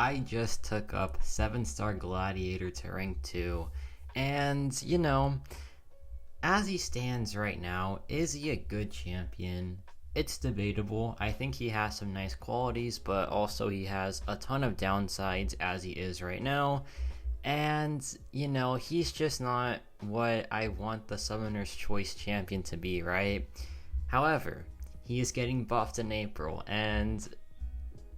I just took up 7-star Gladiator to rank 2. And, as he stands right now, is he a good champion? It's debatable. I think he has some nice qualities, but also he has a ton of downsides as he is right now. And, he's just not what I want the Summoner's Choice champion to be, right? However, he is getting buffed in April, and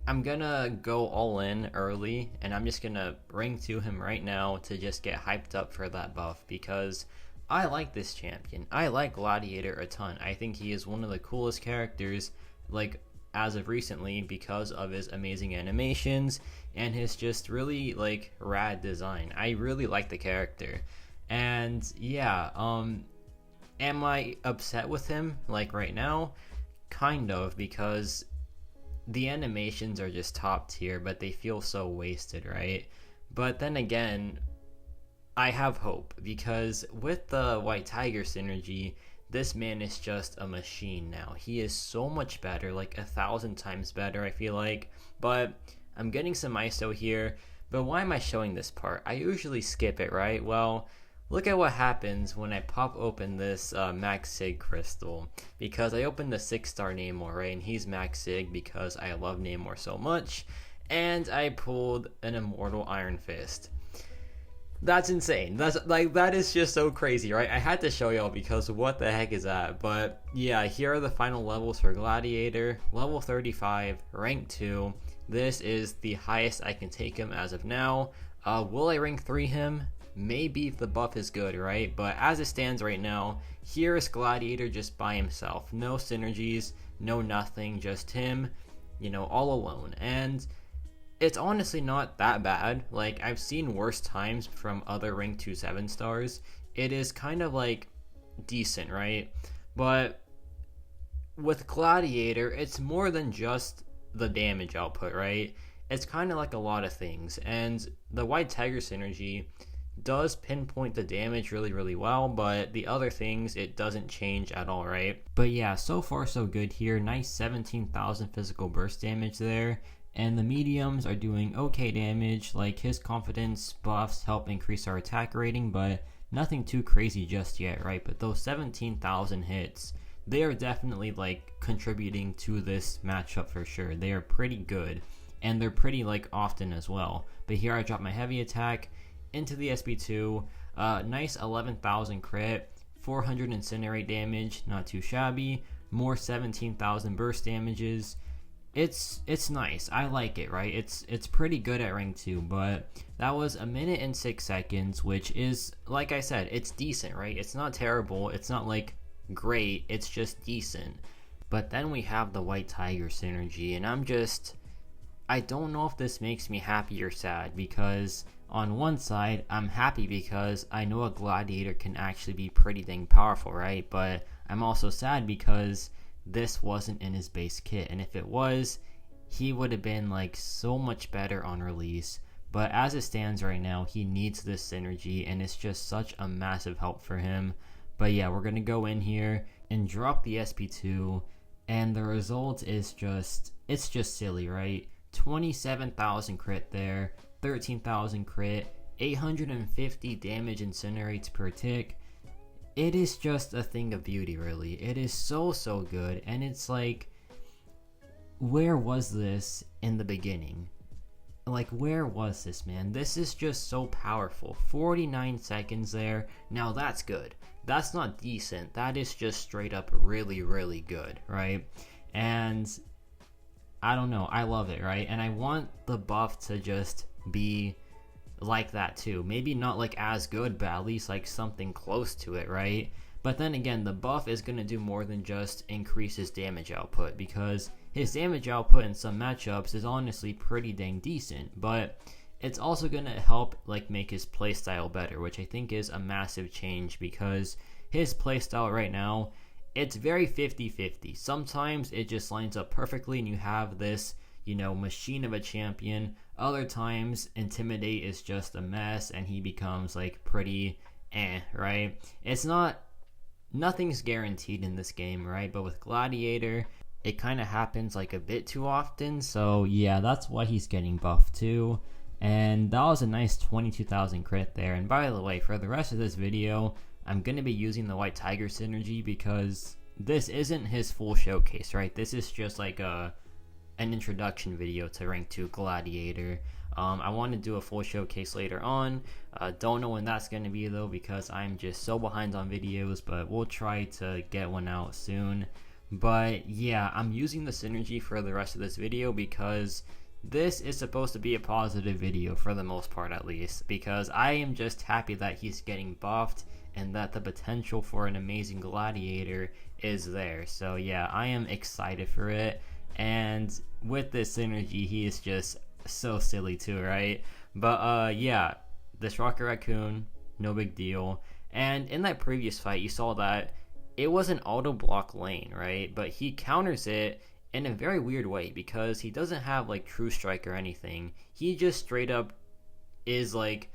I'm gonna go all in early, and I'm just gonna rank to him right now to just get hyped up for that buff because I like this champion. I like Gladiator a ton. I think he is one of the coolest characters, like as of recently, because of his amazing animations and his just really like rad design. I really like the character, and yeah, am I upset with him like right now? Kind of, because the animations are just top tier, but they feel so wasted, right? But then again, I have hope because with the White Tiger synergy, this man is just a machine now. He is so much better, like 1,000 times better, I feel like. But I'm getting some ISO here. But why am I showing this part? I usually skip it, right? Well, look at what happens when I pop open this Max Sig crystal, because I opened the 6-star Namor, right, and he's Max Sig because I love Namor so much, and I pulled an Immortal Iron Fist. That's insane. That is just so crazy, right? I had to show y'all because what the heck is that? But yeah, here are the final levels for Gladiator. Level 35, rank 2. This is the highest I can take him as of now. Will I rank 3 him? Maybe if the buff is good, right? But as it stands right now, here is Gladiator just by himself. No synergies, no nothing, just him, all alone. And it's honestly not that bad. Like, I've seen worse times from other rank 2 7-stars. It is kind of like decent, right? But with Gladiator, it's more than just the damage output, right? It's kind of like a lot of things. And the White Tiger synergy does pinpoint the damage really, really well, but the other things, it doesn't change at all, right? But yeah, so far so good here. Nice 17,000 physical burst damage there, and the mediums are doing okay damage. Like, his confidence buffs help increase our attack rating, but nothing too crazy just yet, right? But those 17,000 hits, they are definitely like contributing to this matchup for sure. They are pretty good, and they're pretty like often as well. But here I drop my heavy attack into the SB2, nice 11,000 crit, 400 incinerate damage, not too shabby, more 17,000 burst damages. It's nice. I like it, right? It's pretty good at rank 2, but that was 1 minute and 6 seconds, which is, like I said, it's decent, right? It's not terrible. It's not like great. It's just decent. But then we have the White Tiger synergy, and I don't know if this makes me happy or sad, because on one side, I'm happy because I know a Gladiator can actually be pretty dang powerful, right? But I'm also sad because this wasn't in his base kit, and if it was, he would have been like so much better on release. But as it stands right now, he needs this synergy, and it's just such a massive help for him. But yeah, we're gonna go in here and drop the SP2, and the result is it's just silly, right? 27,000 crit there, 13,000 crit, 850 damage incinerates per tick. It is just a thing of beauty, really. It is so good, and it's like, where was this in the beginning? Like, where was this, man? This is just so powerful. 49 seconds there. Now that's good. That's not decent. That is just straight up really, really good, right? And I don't know. I love it, right? And I want the buff to just be like that too. Maybe not like as good, but at least like something close to it, right? But then again, the buff is going to do more than just increase his damage output, because his damage output in some matchups is honestly pretty dang decent, but it's also going to help like make his playstyle better, which I think is a massive change, because his playstyle right now, it's very 50-50. Sometimes it just lines up perfectly and you have this, machine of a champion. Other times, Intimidate is just a mess and he becomes like pretty right? Nothing's guaranteed in this game, right? But with Gladiator, it kind of happens like a bit too often. So yeah, that's why he's getting buffed too. And that was a nice 22,000 crit there. And by the way, for the rest of this video, I'm going to be using the White Tiger synergy because this isn't his full showcase, right? This is just like an introduction video to rank 2 Gladiator. I want to do a full showcase later on. Don't know when that's going to be though because I'm just so behind on videos, but we'll try to get one out soon. But yeah, I'm using the synergy for the rest of this video because this is supposed to be a positive video for the most part, at least, because I am just happy that he's getting buffed and that the potential for an amazing Gladiator is there. So yeah, I am excited for it. And with this synergy, he is just so silly too, right? But yeah, this Rocket Raccoon, no big deal. And in that previous fight, you saw that it was an auto block lane, right? But he counters it in a very weird way because he doesn't have like True Strike or anything. He just straight up is like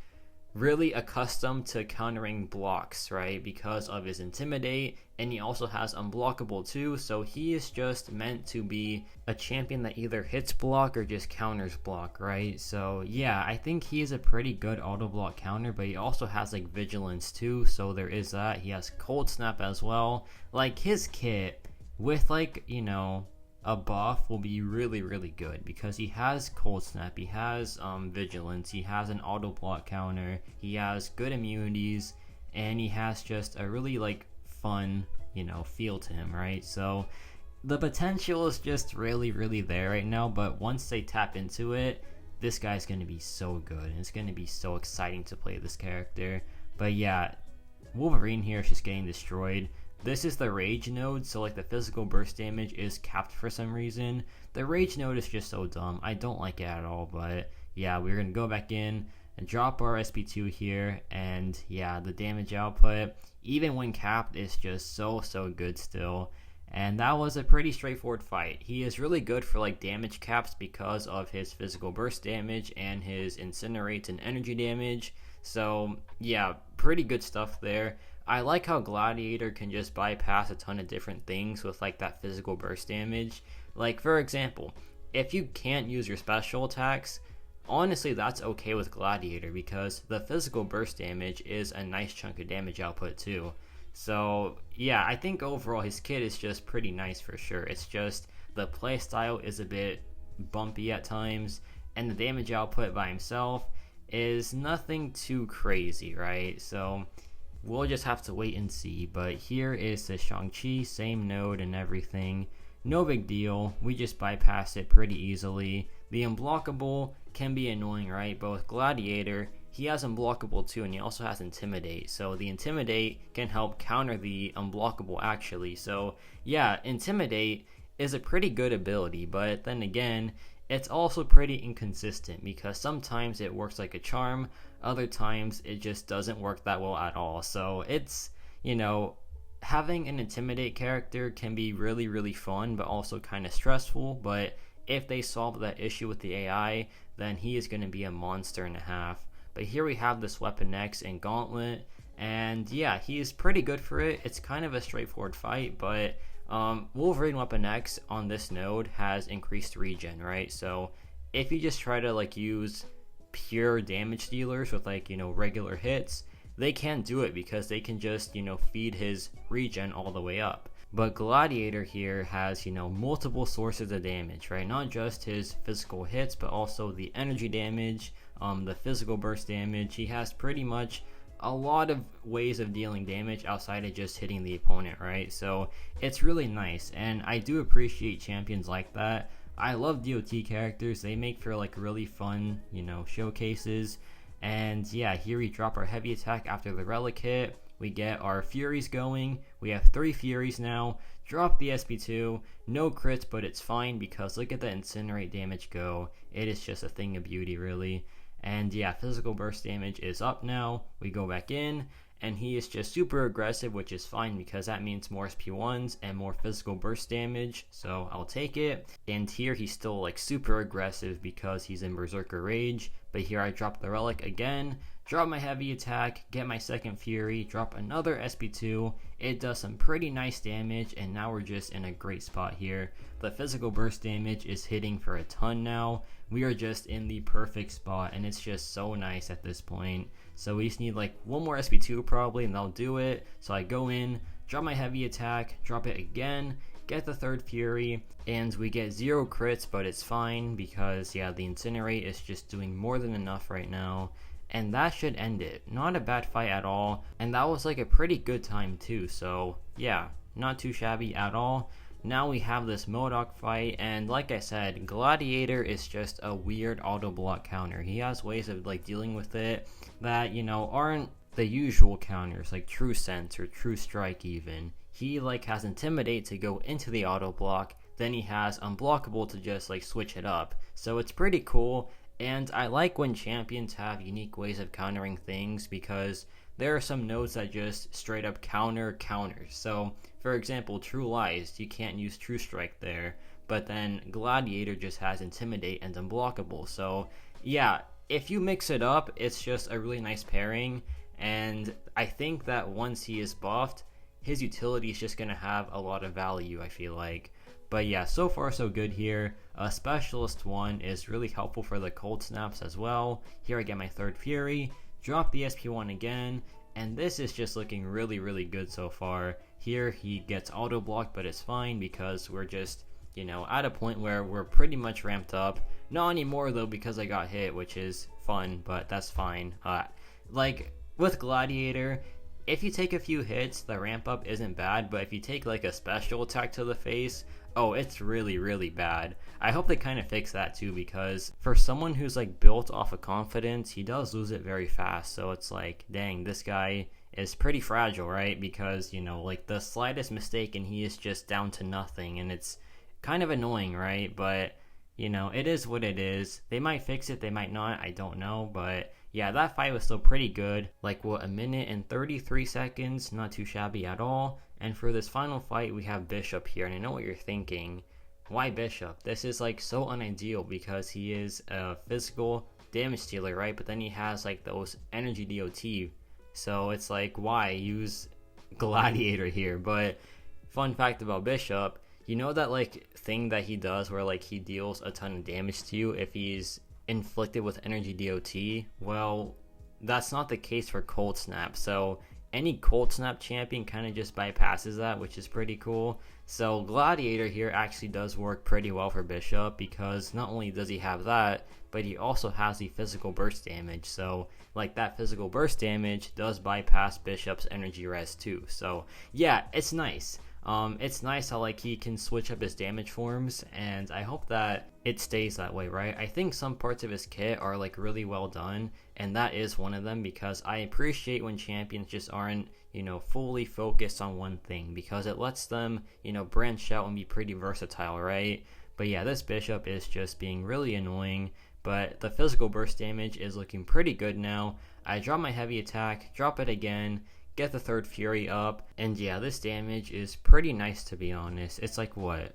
really accustomed to countering blocks, right? Because of his Intimidate, and he also has Unblockable too, so he is just meant to be a champion that either hits block or just counters block, right? So yeah, I think he is a pretty good auto block counter, but he also has like Vigilance too, so there is that. He has Cold Snap as well. Like his kit with like, you know, a buff will be really, really good because he has Cold Snap, he has Vigilance, he has an auto block counter, he has good immunities, and he has just a really like fun, you know, feel to him, right? So the potential is just really, really there right now, but once they tap into it, this guy's going to be so good, and it's going to be so exciting to play this character. But yeah, Wolverine here is just getting destroyed. This is the Rage node, so like the physical burst damage is capped for some reason. The Rage node is just so dumb. I don't like it at all, but yeah, we're going to go back in and drop our SP2 here, and yeah, the damage output, even when capped, is just so good still. And that was a pretty straightforward fight. He is really good for like damage caps because of his physical burst damage and his Incinerate and energy damage. So yeah, pretty good stuff there. I like how Gladiator can just bypass a ton of different things with like that physical burst damage. Like for example, if you can't use your special attacks, honestly that's okay with Gladiator because the physical burst damage is a nice chunk of damage output too. So yeah, I think overall his kit is just pretty nice for sure. It's just the playstyle is a bit bumpy at times, and the damage output by himself is nothing too crazy, right? So we'll just have to wait and see. But here is the Shang-Chi, same node and everything. No big deal. We just bypass it pretty easily. The Unblockable can be annoying, right? But with Gladiator, he has Unblockable too, and he also has Intimidate. So the Intimidate can help counter the Unblockable actually. So yeah, Intimidate is a pretty good ability, but then again, it's also pretty inconsistent because sometimes it works like a charm, other times it just doesn't work that well at all. So it's, you know, having an Intimidate character can be really, really fun, but also kind of stressful. But if they solve that issue with the AI, then he is going to be a monster and a half. But here we have this Weapon X and Gauntlet, and yeah, he is pretty good for it. It's kind of a straightforward fight, but Wolverine Weapon X on this node has increased regen, right? So if you just try to like use pure damage dealers with like, you know, regular hits, they can't do it because they can just, you know, feed his regen all the way up. But Gladiator here has, you know, multiple sources of damage, right? Not just his physical hits, but also the energy damage, the physical burst damage. He has pretty much a lot of ways of dealing damage outside of just hitting the opponent, right? So it's really nice, and I do appreciate champions like that. I love DOT characters. They make for like really fun, you know, showcases. And yeah, here we drop our heavy attack after the relic hit. We get our Furies going. We have 3 Furies now. Drop the SP2. No crits, but it's fine because look at the Incinerate damage go. It is just a thing of beauty, really. And yeah, physical burst damage is up now. We go back in, and he is just super aggressive, which is fine because that means more SP1s and more physical burst damage, so I'll take it. And here he's still like super aggressive because he's in Berserker Rage, but here I drop the relic again, drop my heavy attack, get my second fury, drop another SP2. It does some pretty nice damage, and now we're just in a great spot here. The physical burst damage is hitting for a ton now. We are just in the perfect spot, and it's just so nice at this point. So we just need like one more SP2 probably, and that'll do it. So I go in, drop my heavy attack, drop it again, get the third fury, and we get 0 crits, but it's fine because yeah, the incinerate is just doing more than enough right now. And that should end it. Not a bad fight at all, and that was like a pretty good time too, so yeah, not too shabby at all. Now we have this Mcoc fight, and like I said, Gladiator is just a weird auto block counter. He has ways of like dealing with it that, you know, aren't the usual counters, like True Sense or True Strike even. He like has Intimidate to go into the auto block, then he has Unblockable to just like switch it up. So it's pretty cool. And I like when champions have unique ways of countering things because there are some nodes that just straight up counter counters. So, for example, True Lies, you can't use True Strike there, but then Gladiator just has Intimidate and Unblockable. So, yeah, if you mix it up, it's just a really nice pairing, and I think that once he is buffed, his utility is just going to have a lot of value, I feel like. But yeah, so far so good here. Specialist 1 is really helpful for the cold snaps as well. Here I get my third fury, drop the SP1 again, and this is just looking really, really good so far. Here he gets auto blocked, but it's fine because we're just, you know, at a point where we're pretty much ramped up. Not anymore though because I got hit, which is fun, but that's fine. Like with Gladiator, if you take a few hits, the ramp up isn't bad, but if you take like a special attack to the face, oh, it's really, really bad. I hope they kind of fix that too, because for someone who's like built off of confidence, he does lose it very fast. So it's like, dang, this guy is pretty fragile, right? Because, you know, like the slightest mistake and he is just down to nothing, and it's kind of annoying, right? But, you know, it is what it is. They might fix it, they might not, I don't know, but yeah, that fight was still pretty good. Like, what, a minute and 33 seconds? Not too shabby at all. And for this final fight, we have Bishop here. And I know what you're thinking. Why Bishop? This is, like, so unideal because he is a physical damage dealer, right? But then he has, like, those energy DOT. So it's like, why use Gladiator here? But fun fact about Bishop, you know that, like, thing that he does where, like, he deals a ton of damage to you if he's inflicted with energy DOT? Well, that's not the case for Cold Snap. So any Cold Snap champion kind of just bypasses that, which is pretty cool. So Gladiator here actually does work pretty well for Bishop because not only does he have that, but he also has the physical burst damage. So like that physical burst damage does bypass Bishop's energy res too. So yeah, it's nice. It's nice how like he can switch up his damage forms, and I hope that it stays that way, right? I think some parts of his kit are like really well done, and that is one of them because I appreciate when champions just aren't, you know, fully focused on one thing because it lets them, you know, branch out and be pretty versatile, right? But yeah, this Bishop is just being really annoying, but the physical burst damage is looking pretty good now. I drop my heavy attack, drop it again, get the third fury up, and yeah, this damage is pretty nice to be honest. It's like what,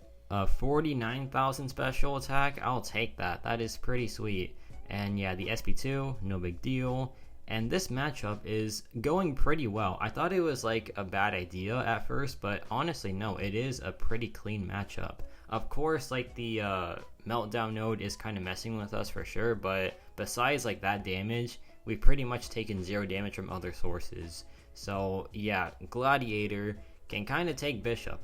49,000 special attack? I'll take that. That is pretty sweet. And yeah, the SP2, no big deal. And this matchup is going pretty well. I thought it was like a bad idea at first, but honestly no, it is a pretty clean matchup. Of course, like the meltdown node is kind of messing with us for sure, but besides like that damage, we've pretty much taken 0 damage from other sources. So yeah, Gladiator can kind of take Bishop.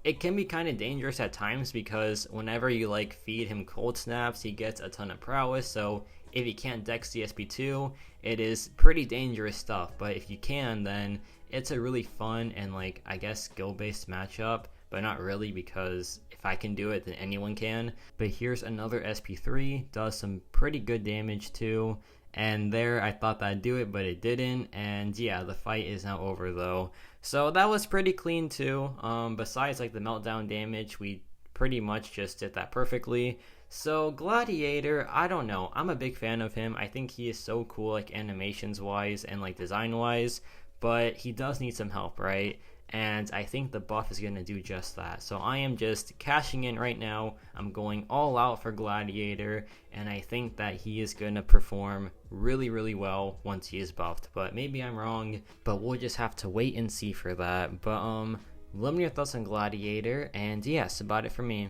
It can be kind of dangerous at times because whenever you like feed him cold snaps, he gets a ton of prowess. So if he can't dex the SP2, it is pretty dangerous stuff. But if you can, then it's a really fun and like, I guess, skill-based matchup. But not really, because if I can do it, then anyone can. But here's another SP3, does some pretty good damage too. And there I thought that'd do it, but it didn't. And yeah, the fight is now over though. So that was pretty clean too. Besides like the meltdown damage, we pretty much just did that perfectly. So Gladiator, I don't know. I'm a big fan of him. I think he is so cool, like animations wise and like design wise. But he does need some help, right? and I think the buff is going to do just that. So I am just cashing in right now. I'm going all out for Gladiator, and I think that he is going to perform really, really well once he is buffed. But maybe I'm wrong, but we'll just have to wait and see for that. But let me know your thoughts on Gladiator, and yeah, that's about it for me.